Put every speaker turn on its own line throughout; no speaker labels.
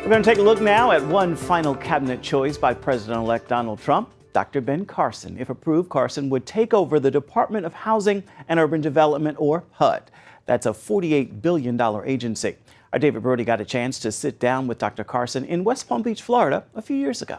We're going to take a look now at one final cabinet choice by President-elect Donald Trump. Dr. Ben Carson. If approved, Carson would take over the Department of Housing and Urban Development, or HUD. That's a $48 billion agency. Our David Brody got a chance to sit down with Dr. Carson in West Palm Beach, Florida, a few years ago.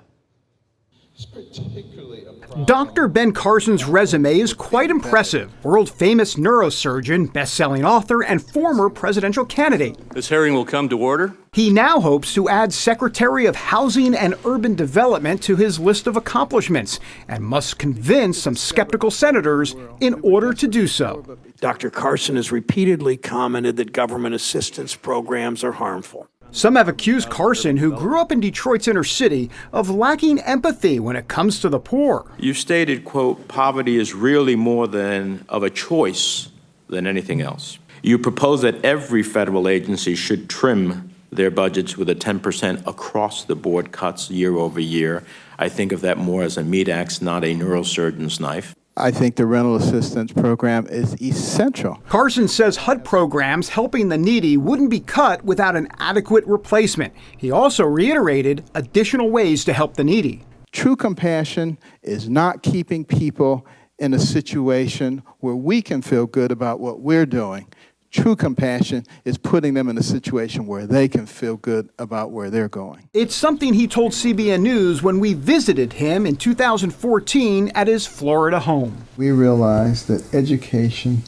Dr. Ben Carson's resume is quite impressive. World-famous neurosurgeon, best-selling author, and former presidential candidate.
This hearing will come to order.
He now hopes to add Secretary of Housing and Urban Development to his list of accomplishments and must convince some skeptical senators in order to do so.
Dr. Carson has repeatedly commented that government assistance programs are harmful.
Some have accused Carson, who grew up in Detroit's inner city, of lacking empathy when it comes to the poor.
You stated, quote, poverty is really more of a choice than anything else. You propose that every federal agency should trim their budgets with a 10% across-the-board cuts year over year. I think of that more as a meat axe, not a neurosurgeon's knife.
I think the rental assistance program is essential.
Carson says HUD programs helping the needy wouldn't be cut without an adequate replacement. He also reiterated additional ways to help the needy.
True compassion is not keeping people in a situation where we can feel good about what we're doing. True compassion is putting them in a situation where they can feel good about where they're going.
It's something he told CBN News when we visited him in 2014 at his Florida home.
We realized that education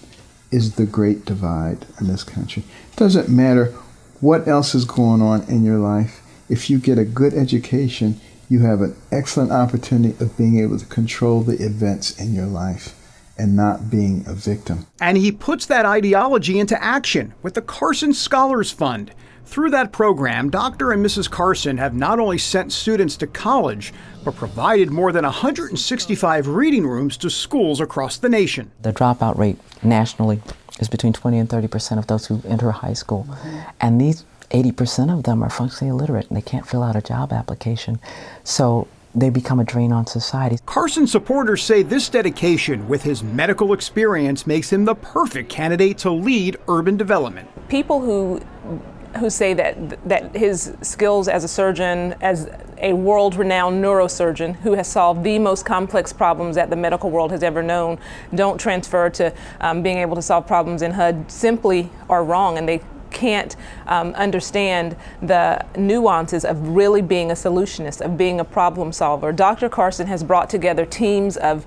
is the great divide in this country. It doesn't matter what else is going on in your life. If you get a good education, you have an excellent opportunity of being able to control the events in your life and not being a victim.
And he puts that ideology into action with the Carson Scholars Fund. Through that program, Dr. and Mrs. Carson have not only sent students to college, but provided more than 165 reading rooms to schools across the nation.
The dropout rate nationally is between 20 and 30% of those who enter high school. And these 80% of them are functionally illiterate and they can't fill out a job application. So they become a drain on society.
Carson supporters say this dedication with his medical experience makes him the perfect candidate to lead urban development.
People who say that his skills as a surgeon, as a world-renowned neurosurgeon who has solved the most complex problems that the medical world has ever known, don't transfer to being able to solve problems in HUD simply are wrong, and they can't understand the nuances of really being a solutionist, of being a problem solver. Dr. Carson has brought together teams of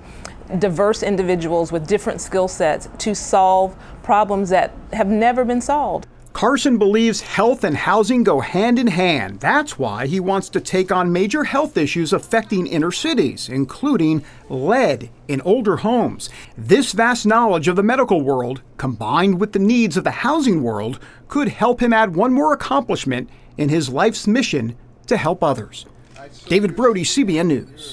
diverse individuals with different skill sets to solve problems that have never been solved.
Carson believes health and housing go hand in hand. That's why he wants to take on major health issues affecting inner cities, including lead in older homes. This vast knowledge of the medical world, combined with the needs of the housing world, could help him add one more accomplishment in his life's mission to help others. David Brody, CBN News.